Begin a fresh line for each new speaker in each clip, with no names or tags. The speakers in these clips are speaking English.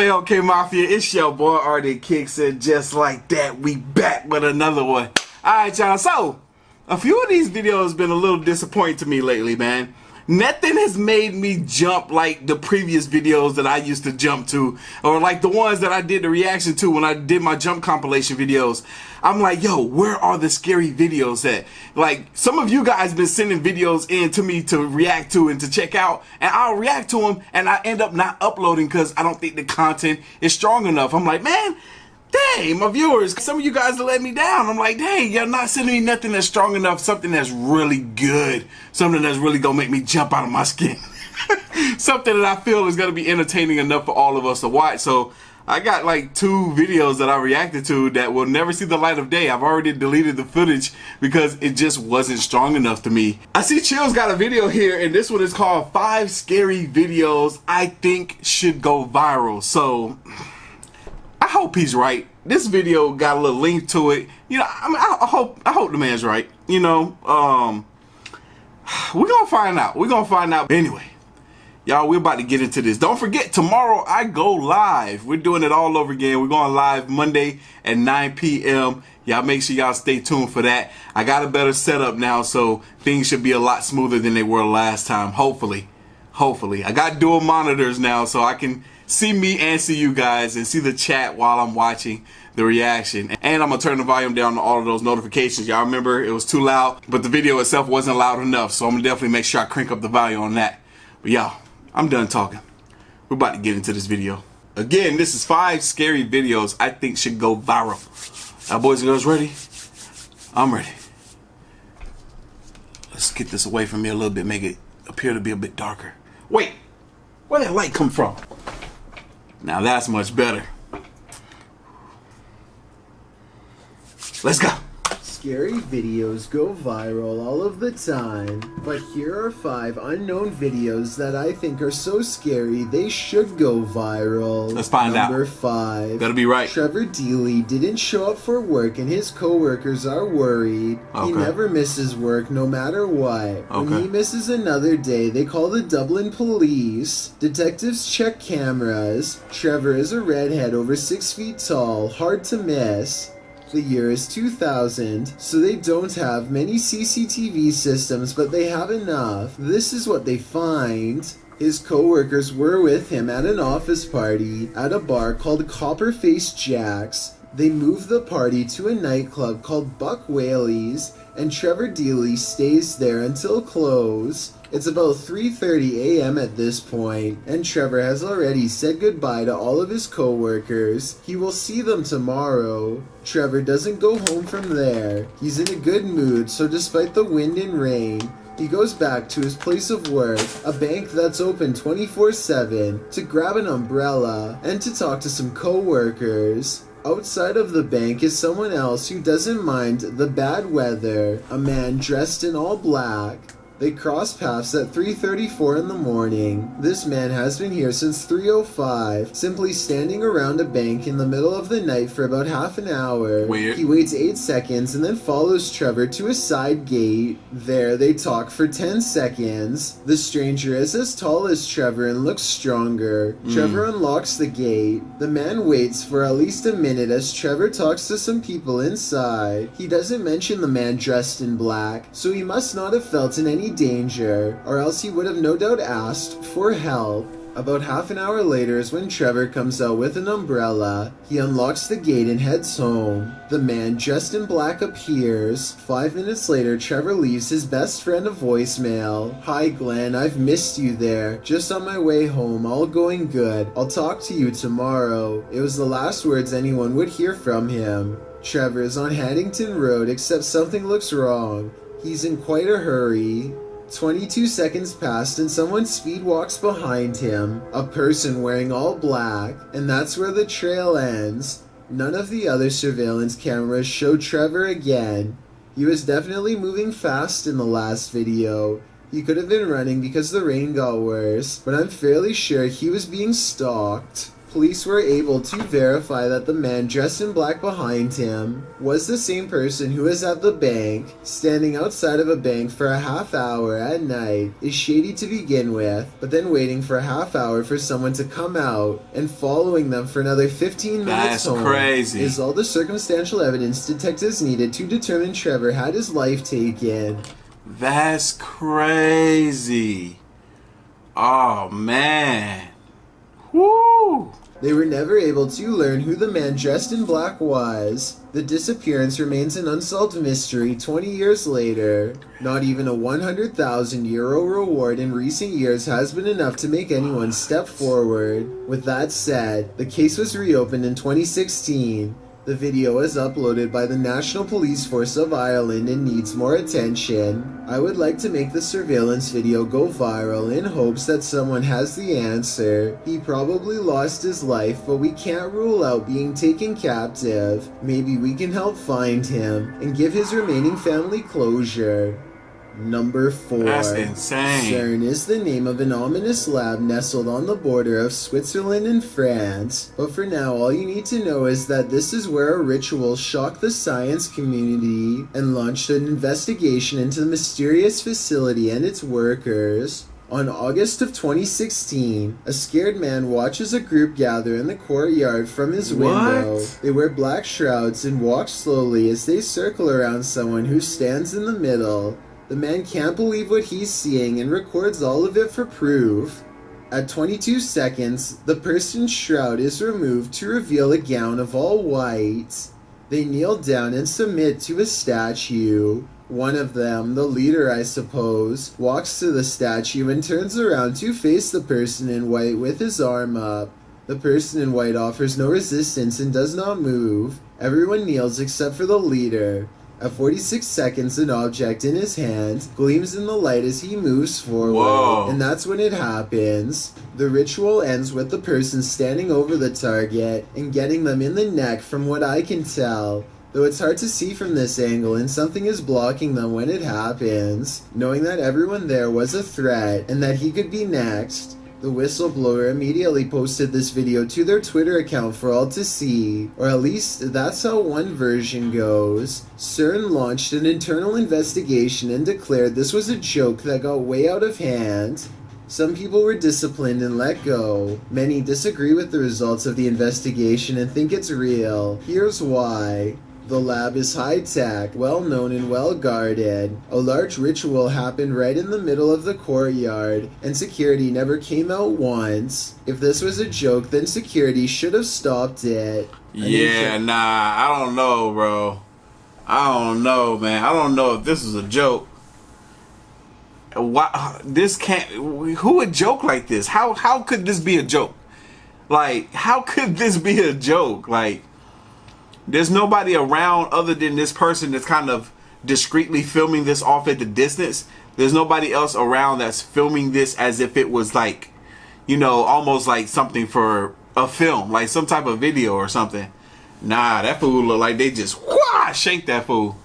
FLK Mafia? It's your boy Artofkickz, and just like that, we back with another one. Alright, y'all, so a few of these videos been a little disappointing to me lately, man. Nothing has made me jump like the previous videos that I used to jump to, or like the ones that I did the reaction to when I did my jump compilation videos. I'm like, yo, where are the scary videos at? Like, some of you guys been sending videos in to me to react to and to check out, and I'll react to them and I end up not uploading because I don't think the content is strong enough. I'm like, man, dang, my viewers, some of you guys let me down. I'm like, dang, you're not sending me nothing that's strong enough, something that's really good, something that's really gonna make me jump out of my skin. Something that I feel is gonna be entertaining enough for all of us to watch. So I got like 2 videos that I reacted to that will never see the light of day. I've already deleted the footage because it just wasn't strong enough to me. I see Chill's got a video here, and this one is called 5 Scary Videos I Think Should Go Viral. So I hope he's right. This video got a little link to it. You know, I mean, I hope the man's right. You know, we're gonna find out. We're gonna find out. Anyway, y'all, we're about to get into this. Don't forget, tomorrow I go live. We're doing it all over again. We're going live Monday at 9 p.m. Y'all make sure y'all stay tuned for that. I got a better setup now, so things should be a lot smoother than they were last time. Hopefully. I got dual monitors now, so I can see me and see you guys and see the chat while I'm watching the reaction. And I'm gonna turn the volume down on all of those notifications. Y'all remember it was too loud, but the video itself wasn't loud enough, so I'm gonna definitely make sure I crank up the volume on that. But y'all, I'm done talking. We're about to get into this video. Again, this is 5 scary videos I think should go viral. Our boys and girls ready? I'm ready. Let's get this away from me a little bit, make it appear to be a bit darker. Wait, where did that light come from? Now that's much better. Let's go.
Scary videos go viral all of the time, but here are 5 unknown videos that I think are so scary they should go viral.
Let's find out.
Number 5.
Gotta be right.
Trevor Deely didn't show up for work and his co-workers are worried.
Okay.
He never misses work no matter what.
Okay.
When he misses another day, they call the Dublin police. Detectives check cameras. Trevor is a redhead over 6 feet tall, hard to miss. The year is 2000, so they don't have many CCTV systems, but they have enough. This is what they find. His co-workers were with him at an office party at a bar called Copperface Jack's. They moved the party to a nightclub called Buck Whaley's, and Trevor Deely stays there until close. It's about 3:30 a.m. at this point, and Trevor has already said goodbye to all of his co-workers. He will see them tomorrow. Trevor doesn't go home from there. He's in a good mood, so despite the wind and rain, he goes back to his place of work, a bank that's open 24/7, to grab an umbrella and to talk to some co-workers. Outside of the bank is someone else who doesn't mind the bad weather, a man dressed in all black. They cross paths at 3:34 in the morning. This man has been here since 3:05, simply standing around a bank in the middle of the night for about half an hour.
Weird.
He waits 8 seconds and then follows Trevor to a side gate. There they talk for 10 seconds. The stranger is as tall as Trevor and looks stronger. Trevor unlocks the gate. The man waits for at least a minute as Trevor talks to some people inside. He doesn't mention the man dressed in black, so he must not have felt in any danger, or else he would have no doubt asked for help. About half an hour later is when Trevor comes out with an umbrella. He unlocks the gate and heads home. The man dressed in black appears. 5 minutes later, Trevor leaves his best friend a voicemail. "Hi Glenn, I've missed you there. Just on my way home, all going good. I'll talk to you tomorrow." It was the last words anyone would hear from him. Trevor is on Haddington Road, except something looks wrong. He's in quite a hurry. 22 seconds passed and someone speed walks behind him, a person wearing all black, and that's where the trail ends. None of the other surveillance cameras show Trevor again. He was definitely moving fast in the last video. He could have been running because the rain got worse, but I'm fairly sure he was being stalked. Police were able to verify that the man dressed in black behind him was the same person who was at the bank. Standing outside of a bank for a half hour at night is shady to begin with, but then waiting for a half hour for someone to come out and following them for another 15 minutes home
crazy.
Is all the circumstantial evidence detectives needed to determine Trevor had his life taken.
That's crazy. Oh, man. Woo!
They were never able to learn who the man dressed in black was. The disappearance remains an unsolved mystery 20 years later. Not even a 100,000 euro reward in recent years has been enough to make anyone step forward. With that said, the case was reopened in 2016. The video was uploaded by the National Police Force of Ireland and needs more attention. I would like to make the surveillance video go viral in hopes that someone has the answer. He probably lost his life, but we can't rule out being taken captive. Maybe we can help find him and give his remaining family closure. Number 4.
That's insane.
CERN is the name of an ominous lab nestled on the border of Switzerland and France. But for now, all you need to know is that this is where a ritual shocked the science community and launched an investigation into the mysterious facility and its workers. On August of 2016, a scared man watches a group gather in the courtyard from his window.
What?
They wear black shrouds and walk slowly as they circle around someone who stands in the middle. The man can't believe what he's seeing and records all of it for proof. At 22 seconds, the person's shroud is removed to reveal a gown of all white. They kneel down and submit to a statue. One of them, the leader I suppose, walks to the statue and turns around to face the person in white with his arm up. The person in white offers no resistance and does not move. Everyone kneels except for the leader. At 46 seconds, an object in his hand gleams in the light as he moves forward.
Whoa.
And that's when it happens. The ritual ends with the person standing over the target and getting them in the neck from what I can tell. Though it's hard to see from this angle and something is blocking them when it happens. Knowing that everyone there was a threat and that he could be next, the whistleblower immediately posted this video to their Twitter account for all to see, or at least that's how one version goes. CERN launched an internal investigation and declared this was a joke that got way out of hand. Some people were disciplined and let go. Many disagree with the results of the investigation and think it's real. Here's why. The lab is high-tech, well-known and well-guarded. A large ritual happened right in the middle of the courtyard, and security never came out once. If this was a joke, then security should have stopped it.
Yeah, nah, I don't know, bro. I don't know, man. I don't know if this is a joke. Why, this can't... Who would joke like this? How could this be a joke? Like, how could this be a joke? Like... There's nobody around other than this person that's kind of discreetly filming this off at the distance. There's nobody else around that's filming this as if it was like, you know, almost like something for a film, like some type of video or something. Nah, that fool look like they just shake that fool.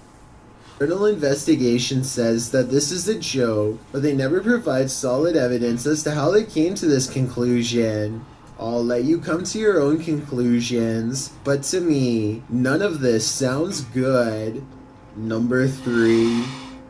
Internal investigation says that this is a joke, but they never provide solid evidence as to how they came to this conclusion. I'll let you come to your own conclusions, but to me, none of this sounds good. Number 3.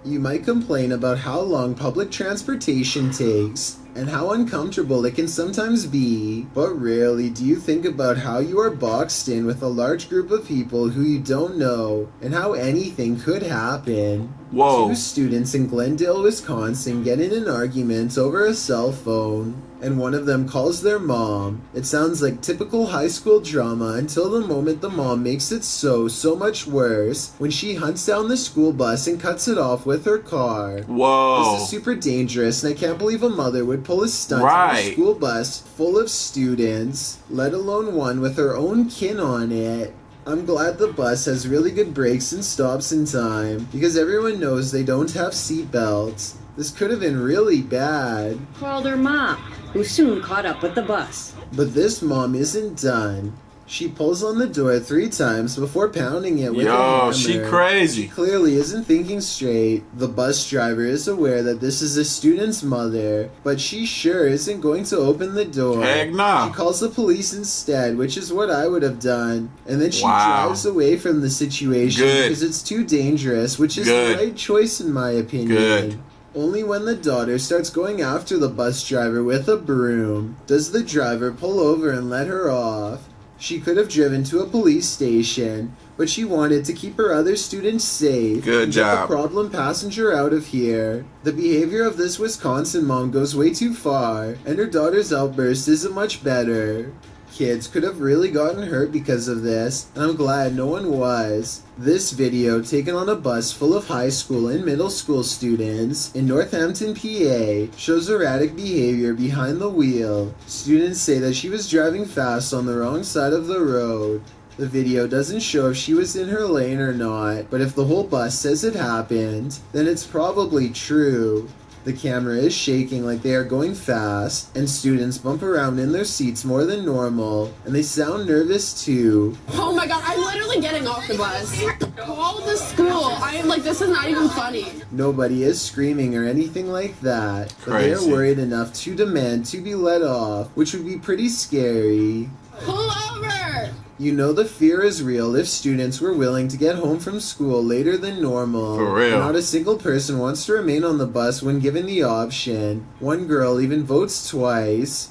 You might complain about how long public transportation takes and how uncomfortable it can sometimes be, but rarely do you think about how you are boxed in with a large group of people who you don't know and how anything could happen.
Whoa.
2 students in Glendale, Wisconsin get in an argument over a cell phone, and one of them calls their mom. It sounds like typical high school drama until the moment the mom makes it so much worse when she hunts down the school bus and cuts it off with her car.
Whoa.
This is super dangerous, and I can't believe a mother would pull a stunt on
Right.
a school bus full of students, let alone one with her own kin on it. I'm glad the bus has really good brakes and stops in time, because everyone knows they don't have seat belts. This could have been really bad.
Called her mom, who soon caught up with the bus.
But this mom isn't done. She pulls on the door 3 times before pounding it with a hammer.
Yo, she crazy.
She clearly isn't thinking straight. The bus driver is aware that this is a student's mother, but she sure isn't going to open the door.
Heck nah.
She calls the police instead, which is what I would have done. And then she drives away from the situation because it's too dangerous, which is the right choice in my opinion. Only when the daughter starts going after the bus driver with a broom does the driver pull over and let her off. She could have driven to a police station, but she wanted to keep her other students safe.
Good job.
Get the problem passenger out of here. The behavior of this Wisconsin mom goes way too far, and her daughter's outburst isn't much better. Kids could have really gotten hurt because of this, and I'm glad no one was. This video, taken on a bus full of high school and middle school students in Northampton, PA, shows erratic behavior behind the wheel. Students say that she was driving fast on the wrong side of the road. The video doesn't show if she was in her lane or not, but if the whole bus says it happened, then it's probably true. The camera is shaking like they are going fast, and students bump around in their seats more than normal, and they sound nervous too.
Oh my god, I'm literally getting off the bus. Call the school. This is not even funny.
Nobody is screaming or anything like that, but they are worried enough to demand to be let off, which would be pretty scary.
Pull over!
You know the fear is real if students were willing to get home from school later than normal.
For real.
Not a single person wants to remain on the bus when given the option. One girl even votes twice.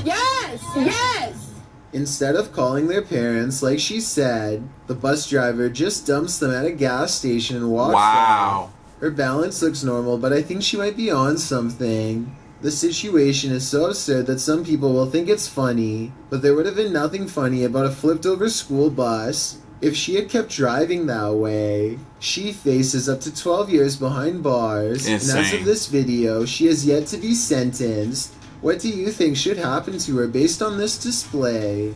Yes! Yes!
Instead of calling their parents like she said, the bus driver just dumps them at a gas station and walks out. Her balance looks normal, but I think she might be on something. The situation is so absurd that some people will think it's funny, but there would have been nothing funny about a flipped over school bus if she had kept driving that way. She faces up to 12 years behind bars,
Insane.
And as of this video, she has yet to be sentenced. What do you think should happen to her based on this display?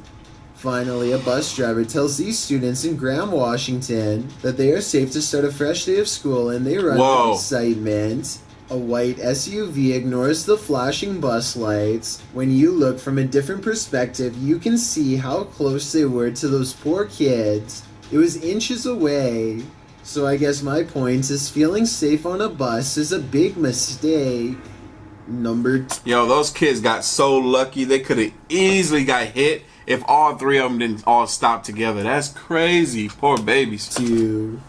Finally, a bus driver tells these students in Graham, Washington that they are safe to start a fresh day of school, and they run with excitement. A white SUV ignores the flashing bus lights. When you look from a different perspective, you can see how close they were to those poor kids. It was inches away. So I guess my point is feeling safe on a bus is a big mistake. Number 2.
Yo, those kids got so lucky. They could have easily got hit if all 3 of them didn't all stop together. That's crazy. Poor babies.
2.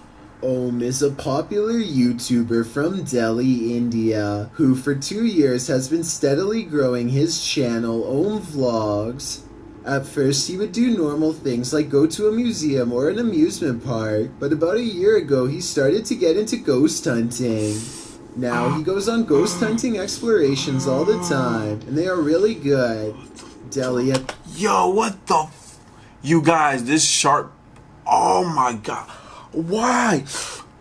Om is a popular YouTuber from Delhi, India, who for 2 years has been steadily growing his channel Om Vlogs. At first, he would do normal things like go to a museum or an amusement park, but about a year ago, he started to get into ghost hunting. Now, he goes on ghost hunting explorations all the time, and they are really good. Delhi...
Yo, what the... You guys, this sharp... Oh my god. Why?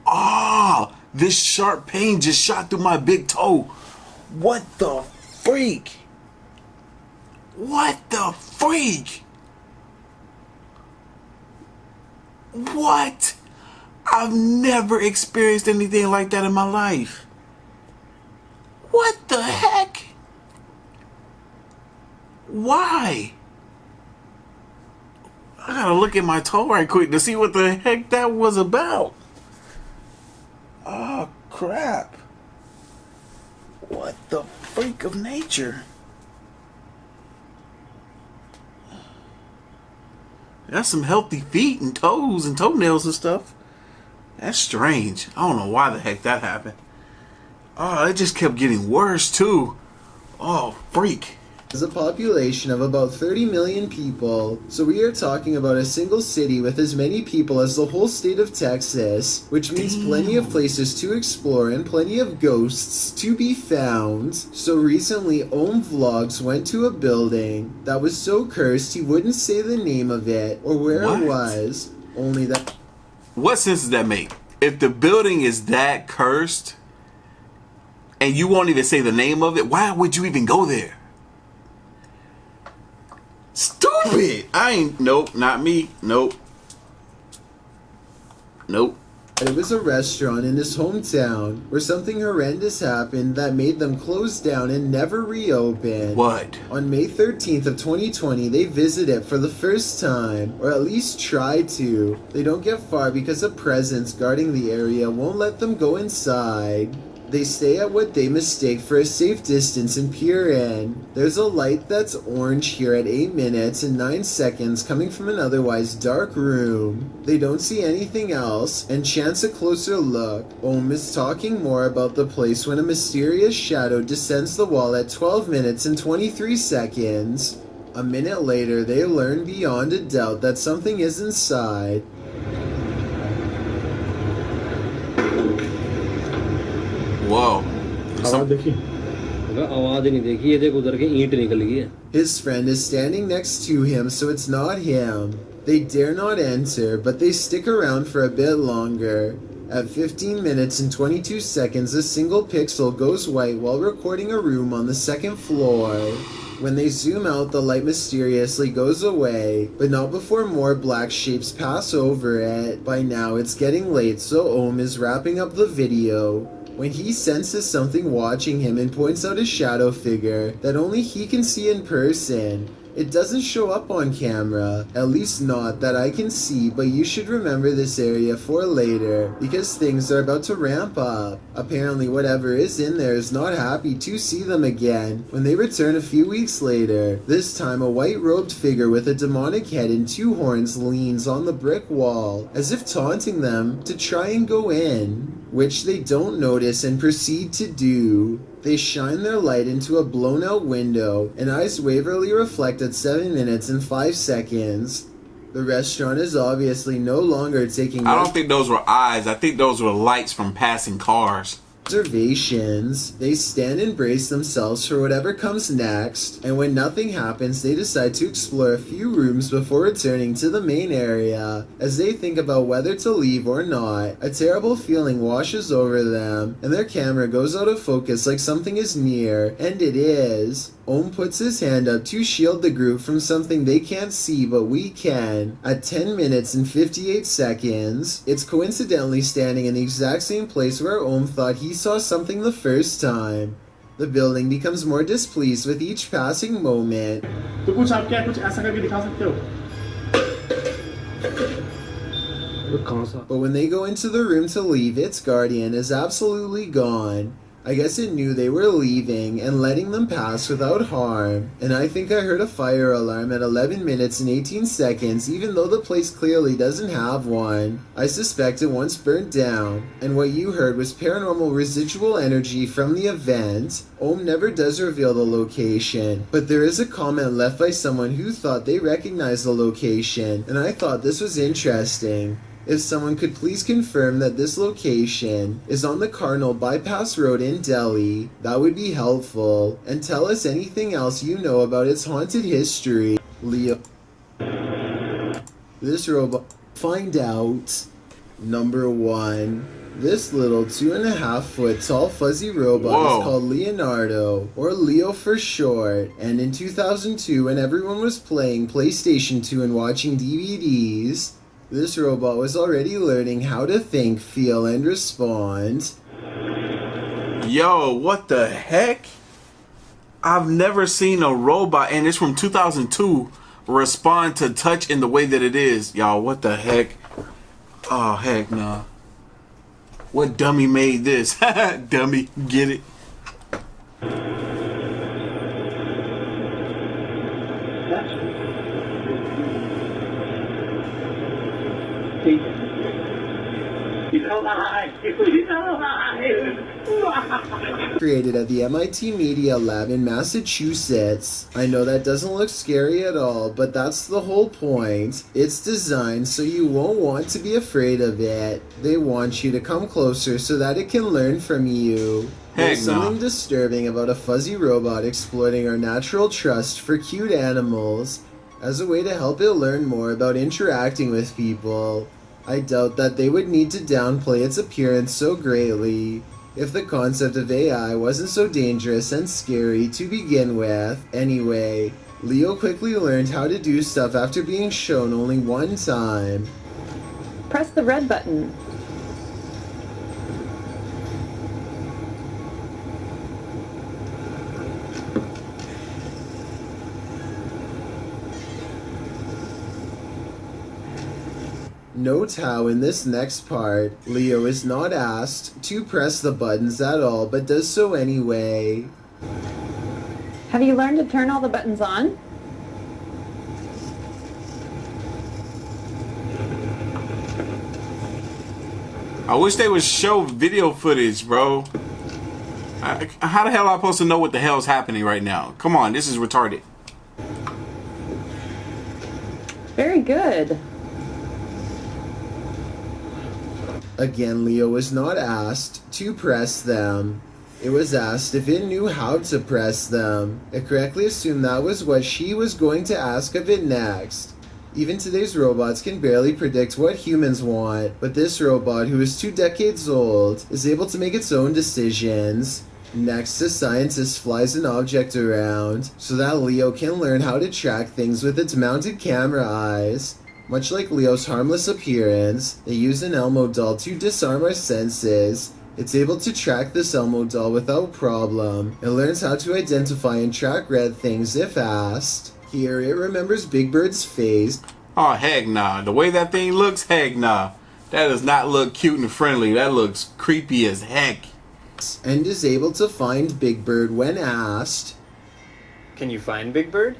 Ah, this sharp pain just shot through my big toe. What the freak? What the freak? What? I've never experienced anything like that in my life. What the heck? Why? I gotta look at my toe right quick to see what the heck that was about. Oh, crap. What the freak of nature? That's some healthy feet and toes and toenails and stuff. That's strange. I don't know why the heck that happened. Oh, it just kept getting worse, too. Oh, freak.
Has a population of about 30 million people, so we are talking about a single city with as many people as the whole state of Texas, which means plenty of places to explore and plenty of ghosts to be found. So recently, Om Vlogs went to a building that was so cursed he wouldn't say the name of it or where it was, only that...
What sense does that make? If the building is that cursed, and you won't even say the name of it, why would you even go there? Stupid! I ain't, nope, not me, nope. Nope.
It was a restaurant in his hometown where something horrendous happened that made them close down and never reopen.
What?
On May 13th of 2020, they visit it for the first time, or at least try to. They don't get far because a presence guarding the area won't let them go inside. They stay at what they mistake for a safe distance and peer in. There's a light that's orange here at 8 minutes and 9 seconds coming from an otherwise dark room. They don't see anything else and chance a closer look. Ohm is talking more about the place when a mysterious shadow descends the wall at 12 minutes and 23 seconds. A minute later, they learn beyond a doubt that something is inside.
Whoa.
His friend is standing next to him, so it's not him. They dare not enter, but they stick around for a bit longer. At 15 minutes and 22 seconds, a single pixel goes white while recording a room on the second floor. When they zoom out, the light mysteriously goes away, but not before more black shapes pass over it. By now, it's getting late, so Ohm is wrapping up the video when he senses something watching him and points out a shadow figure that only he can see in person. It doesn't show up on camera, at least not that I can see, but you should remember this area for later, because things are about to ramp up. Apparently whatever is in there is not happy to see them again when they return a few weeks later. This time a white-robed figure with a demonic head and 2 horns leans on the brick wall, as if taunting them to try and go in, which they don't notice and proceed to do. They shine their light into a blown-out window, and eyes waverly reflect at 7 minutes and 5 seconds. The restaurant is obviously no longer taking
I don't think those were eyes. I think those were lights from passing cars.
observations. They stand and brace themselves for whatever comes next, and when nothing happens, they decide to explore a few rooms before returning to the main area. As they think about whether to leave or not, a terrible feeling washes over them, and their camera goes out of focus like something is near, and it is. Ohm puts his hand up to shield the group from something they can't see but we can. At 10 minutes and 58 seconds, it's coincidentally standing in the exact same place where Ohm thought he saw something the first time. The building becomes more displeased with each passing moment.
तो कुछ आप क्या कुछ ऐसा करके दिखा सकते हो?
But when they go into the room to leave, its guardian is absolutely gone. I guess it knew they were leaving and letting them pass without harm. And I think I heard a fire alarm at 11 minutes and 18 seconds, even though the place clearly doesn't have one. I suspect it once burnt down. And what you heard was paranormal residual energy from the event. Ohm never does reveal the location, but there is a comment left by someone who thought they recognized the location, and I thought this was interesting. If someone could please confirm that this location is on the Cardinal Bypass Road in Delhi, that would be helpful. And tell us anything else you know about its haunted history. Leo. This robot. Find out. Number 1. This little 2.5 foot tall fuzzy robot is called Leonardo, or Leo for short, and in 2002 when everyone was playing PlayStation 2 and watching DVDs, this robot was already learning how to think, feel, and respond.
Yo, what the heck? I've never seen a robot, and it's from 2002, respond to touch in the way that it is. Y'all, what the heck? Oh, heck no. What dummy made this? Dummy, get it?
Created at the MIT Media Lab in Massachusetts. I know that doesn't look scary at all, but that's the whole point. It's designed so you won't want to be afraid of it. They want you to come closer so that it can learn from you. There's something disturbing about a fuzzy robot exploiting our natural trust for cute animals as a way to help it learn more about interacting with people. I doubt that they would need to downplay its appearance so greatly if the concept of AI wasn't so dangerous and scary to begin with. Anyway, Leo quickly learned how to do stuff after being shown only one time.
Press the red button.
Note how in this next part, Leo is not asked to press the buttons at all, but does so anyway.
Have you learned to turn all the buttons on?
I wish they would show video footage, bro. How the hell am I supposed to know what the hell's happening right now? Come on, this is retarded.
Very good.
Again, Leo was not asked to press them. It was asked if it knew how to press them. It correctly assumed that was what she was going to ask of it next. Even today's robots can barely predict what humans want, but this robot, who is 2 decades old, is able to make its own decisions. Next, the scientist flies an object around so that Leo can learn how to track things with its mounted camera eyes. Much like Leo's harmless appearance, they use an Elmo doll to disarm our senses. It's able to track this Elmo doll without problem. It learns how to identify and track red things if asked. Here, it remembers Big Bird's face.
Oh, heck nah. The way that thing looks, heck nah. That does not look cute and friendly. That looks creepy as heck.
And is able to find Big Bird when asked.
Can you find Big Bird?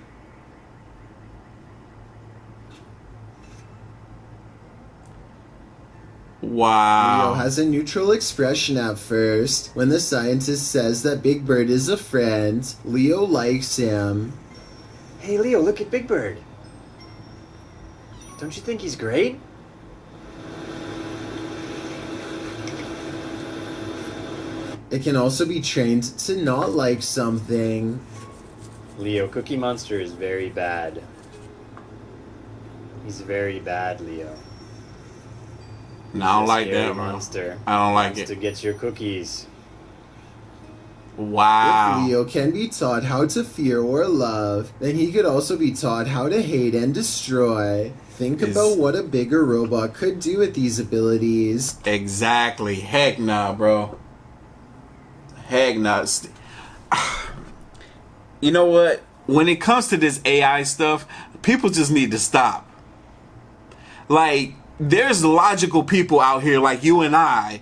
Wow.
Leo has a neutral expression at first. When the scientist says that Big Bird is a friend, Leo likes him.
Hey Leo, look at Big Bird. Don't you think he's great?
It can also be trained to not like something.
Leo, Cookie Monster is very bad. He's very bad, Leo.
No, I don't like
Scary
that, bro.
monster.
I don't like
Wants
it.
to get your cookies.
Wow.
If Leo can be taught how to fear or love, then he could also be taught how to hate and destroy. Think about what a bigger robot could do with these abilities.
Exactly. Heck nah, bro. Heck nah. You know what? When it comes to this AI stuff, people just need to stop. Like, there's logical people out here like you and I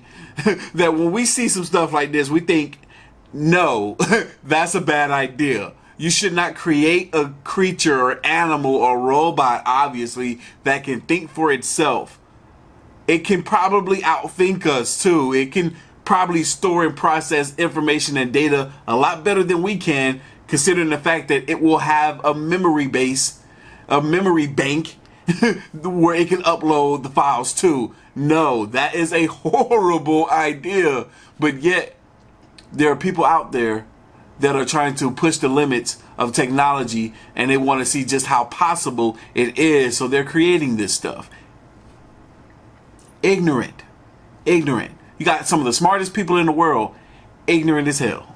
that when we see some stuff like this, we think, no, that's a bad idea. You should not create a creature or animal or robot, obviously, that can think for itself. It can probably outthink us too. It can probably store and process information and data a lot better than we can, considering the fact that it will have a memory base, a memory bank where it can upload the files to. No, that is a horrible idea. But yet, there are people out there that are trying to push the limits of technology, and they want to see just how possible it is. So they're creating this stuff. Ignorant. Ignorant. You got some of the smartest people in the world, ignorant as hell.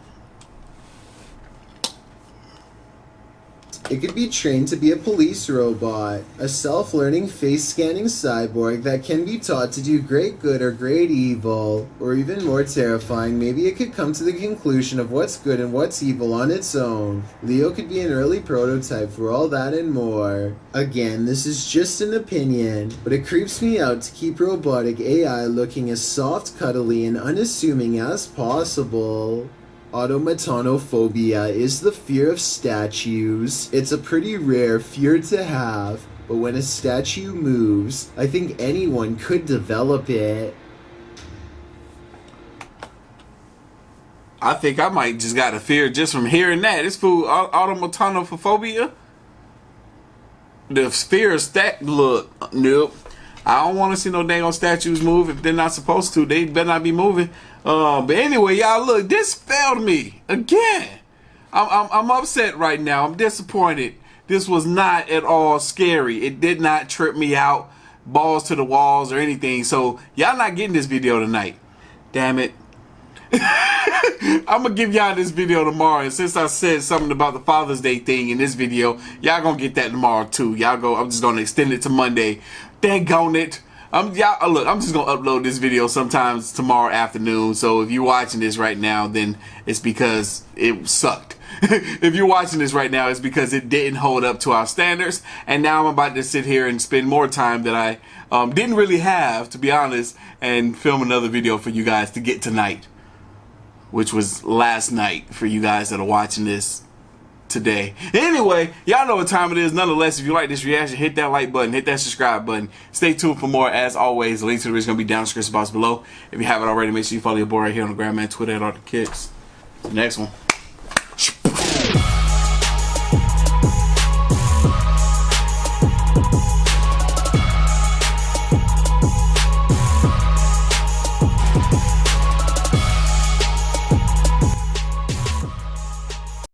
It could be trained to be a police robot, a self-learning face-scanning cyborg that can be taught to do great good or great evil, or even more terrifying, maybe it could come to the conclusion of what's good and what's evil on its own. Leo could be an early prototype for all that and more. Again, this is just an opinion, but it creeps me out to keep robotic AI looking as soft, cuddly, and unassuming as possible. Automatonophobia is the fear of statues. It's a pretty rare fear to have, but when a statue moves, I think anyone could develop it.
I think I might just got a fear just from hearing that. This fool, automatonophobia. The fear of look, nope. I don't want to see no dang on statues move if they're not supposed to. They better not be moving. But anyway, y'all, look, this failed me again. I'm upset right now. I'm disappointed. This was not at all scary. It did not trip me out, balls to the walls or anything. So y'all not getting this video tonight. Damn it. I'm gonna give y'all this video tomorrow, and since I said something about the Father's Day thing in this video, y'all gonna get that tomorrow too. Y'all go. I'm just gonna extend it to Monday. Daggone it. Look, I'm just gonna upload this video sometimes tomorrow afternoon. So if you're watching this right now, then it's because it sucked. If you're watching this right now, it's because it didn't hold up to our standards. And now I'm about to sit here and spend more time that I didn't really have, to be honest, and film another video for you guys to get tonight, which was last night for you guys that are watching this today. Anyway, y'all know what time it is. Nonetheless, if you like this reaction, hit that like button, hit that subscribe button. Stay tuned for more. As always, the link to the video is going to be down in the description box below. If you haven't already, make sure you follow your boy right here on the gram and Twitter at Artofkickz. The next one.